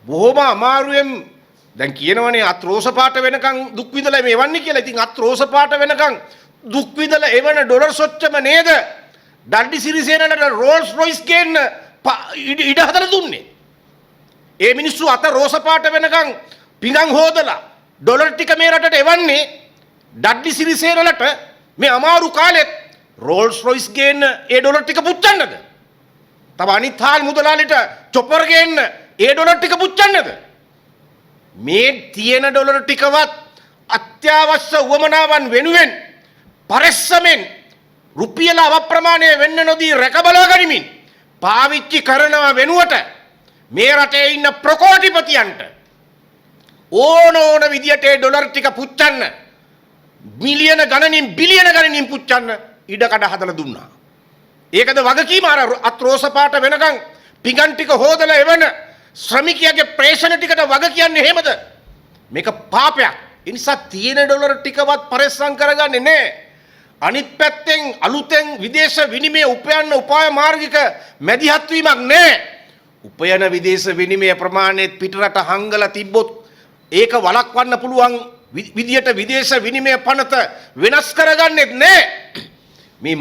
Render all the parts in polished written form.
බොහොම අමාරුවෙන් දැන් කියනවනේ අත් රෝස පාට වෙනකන් දුක් විඳලා මේ එවන්නේ කියලා. ඉතින් අත් රෝස පාට වෙනකන් දුක් විඳලා එවන ඩොලර් සොච්චම නේද? ඩඩ්ලි සිරිසේනට රෝල්ස් රොයිස් ගේන්න ඉඩ හදලා දුන්නේ. ඒ මිනිස්සු අත රෝස පාට වෙනකන් පිඟන් හොදලා ඩොලර් ටික මේ රටට එවන්නේ ඩඩ්ලි සිරිසේනලට මේ අමාරු කාලෙත් රෝල්ස් රොයිස් ගේන්න ඒ ඩොලර් ටික පුච්චන්නද? තව අනිත් හාල් මුදලාලිට චොපර් ගේන්න ඒ ඩොලර් ටික පුච්චන්නද? මේ තියෙන ඩොලර් ටිකවත් අත්‍යවශ්‍ය උවමනාවන් වෙනුවෙන් පරිස්සමෙන් රුපියල අවප්‍රමාණය වෙන්න නොදී රැකබලා ගනිමින් පාවිච්චි කරනව වෙනුවට මේ රටේ ඉන්න ප්‍රකෝටිපතියන්ට ඕන විදියට ඒ ඩොලර් ටික පුච්චන්න මිලියන ගණනින් බිලියන ගණනින් පුච්චන්න ඉඩකඩ හදලා දුන්නා. ඒකද වගකීම අර අත්‍රෝස පාට වෙනකන් පිඟන් ටික හොදලා එවන ශ්‍රමිකයාගේ ප්‍රේෂණ ටිකට වග කියන්නේ එහෙමද? මේක පාපයක්. ඒ නිසා තියෙන ඩොලර් ටිකවත් පරිස්සම් කරගන්නේ නැහැ. අනිත් පැත්තෙන් අලුතෙන් විදේශ විනිමය උපයන්න උපාය මාර්ගික මැදිහත් වීමක් නැහැ. උපයන විදේශ විනිමය ප්‍රමාණය පිටරට හංගලා තිබ්බොත් ඒක වළක්වන්න පුළුවන් විදියට විදේශ විනිමය පනත වෙනස් කරගන්නෙත් නැහැ. මේ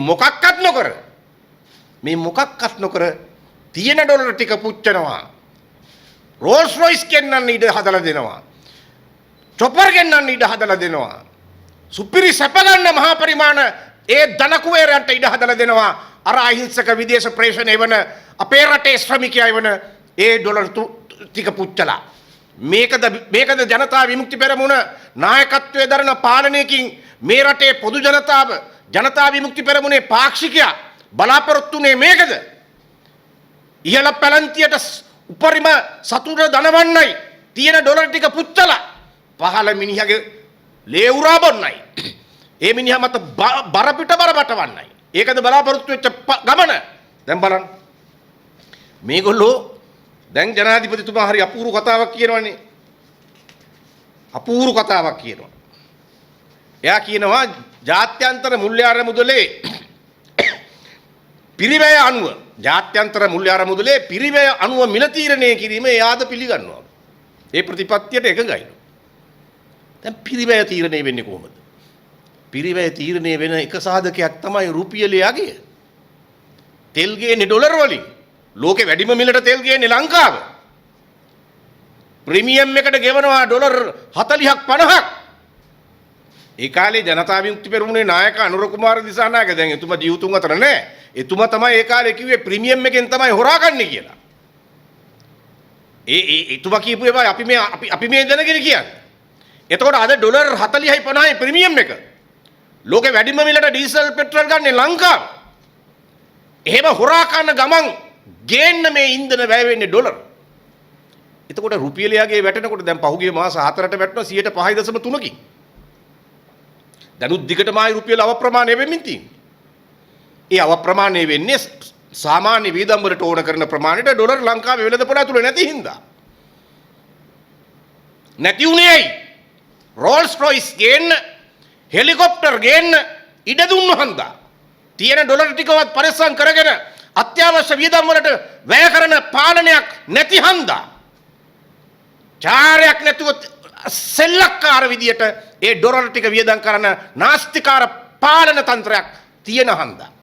මොකක්වත් නොකර තියෙන ඩොලර් ටික පුච්චනවා. රෝල්ස් රොයිස් ගෙන්නන්න ඉඩ හදලා දෙනවා. චොපර් ගෙන්නන්න ඉඩ හදලා දෙනවා. සුපිරි සැප ගන්න මහා පරිමාණ ඒ ධන කුවේරයන්ට ඉඩ හදලා දෙනවා. අර අහිංසක විදේශ ප්‍රේෂණ එවන අපේ රටේ ශ්‍රමිකයා එවන ඒ ඩොලර් ටික පුච්චලා මේකද ජනතා විමුක්ති පෙරමුණ නායකත්වයේ දරන පාලනයකින් මේ රටේ පොදු ජනතා විමුක්ති පෙරමුණේ පාක්ෂිකයා බලාපොරොත්තුනේ මේකද? ඉහළ පැලන්තියට උපරිම සතුට දනවන්නයි තියෙන ඩොලර් ටික පුච්චලා පහළ මිනිහගේ ලේ උරා බොන්නයි. ඒ මිනිහා මත බර බටවන්නයි. ඒකද බලාපොරොත්තු වෙච්ච ගමන. දැන් බලන්න. මේගොල්ලෝ දැන් ජනාධිපතිතුමා හරි අපූර්ව කතාවක් කියනවනේ. අපූර්ව කතාවක් කියනවා. එයා කියනවා ජාත්‍යන්තර මුල්‍ය අරමුදලේ පිරිවැය අනුව ජාත්‍යන්තර මුල්‍ය අරමුදලේ පිරිවැය අනුව මිල තීරණය කිරීම එයාද පිළිගන්නවා. ඒ ප්‍රතිපත්තියට එකඟයි. දැන් පිරිවැය තීරණය වෙන්නේ කොහොමද? පිරිවැය තීරණය වෙන එක සාධකයක් තමයි රුපියලේ අගය. තෙල් ගේන්නේ ඩොලර් වලින්. ලෝකේ වැඩිම මිලට තෙල් ගේන්නේ ලංකාව. ප්‍රීමියම් එකට ගෙවනවා ඩොලර් 40ක් 50ක්. ඒ කාලේ ජනතා විමුක්ති පෙරමුණේ නායක අනුර කුමාර දිසානායක දැන් එතුමා ජීවතුන් අතර නැහැ. එතුමා තමයි ඒ කාලේ කිව්වේ ප්‍රීමියම් එකෙන් තමයි හොරාගන්නේ කියලා. එතුමා කියපු ඒවා අපි මේ දැනගෙන කියන්නේ. එතකොට අද ඩොලර් 40යි 50යි ප්‍රීමියම් එක. ලෝකේ වැඩිම මිලට ඩීසල් පෙට්‍රල් ගන්නේ ලංකාව. එහෙම හොරා කන ගමන් ගේන්න මේ ඉන්ධන වැය වෙන්නේ ඩොලර්. එතකොට රුපියලයාගේ වැටෙනකොට දැන් පහුගිය මාස 4ට වැටුණා 5.3කින්. දැනුත් දිගටම ආයි රුපියල අවප්‍රමාණය වෙමින් තියෙන්නේ. ඒ අවප්‍රමාණය වෙන්නේ සාමාන්‍ය වියදම් වලට ඕන කරන ප්‍රමාණයට ඩොලර් ලංකාවේ වෙළඳපොළ ඇතුළේ නැති හින්දා. නැති උනේ ඇයි? රෝල්ස් රොයිස් ගේන්න හෙලිකොප්ටර් ගේන්න ඉඩ දුන්නු හන්දා. තියෙන ඩොලර් ටිකවත් පරිස්සම් කරගෙන අත්‍යවශ්‍ය වියදම් වලට වැය කරන පාලනයක් නැති හන්දා. චාරයක් නැතුව සෙල්ලක්කාර විදියට ඒ ඩොලර් ටික වියදම් කරන නාස්තිකාර පාලන තන්ත්‍රයක් තියෙන හන්දා.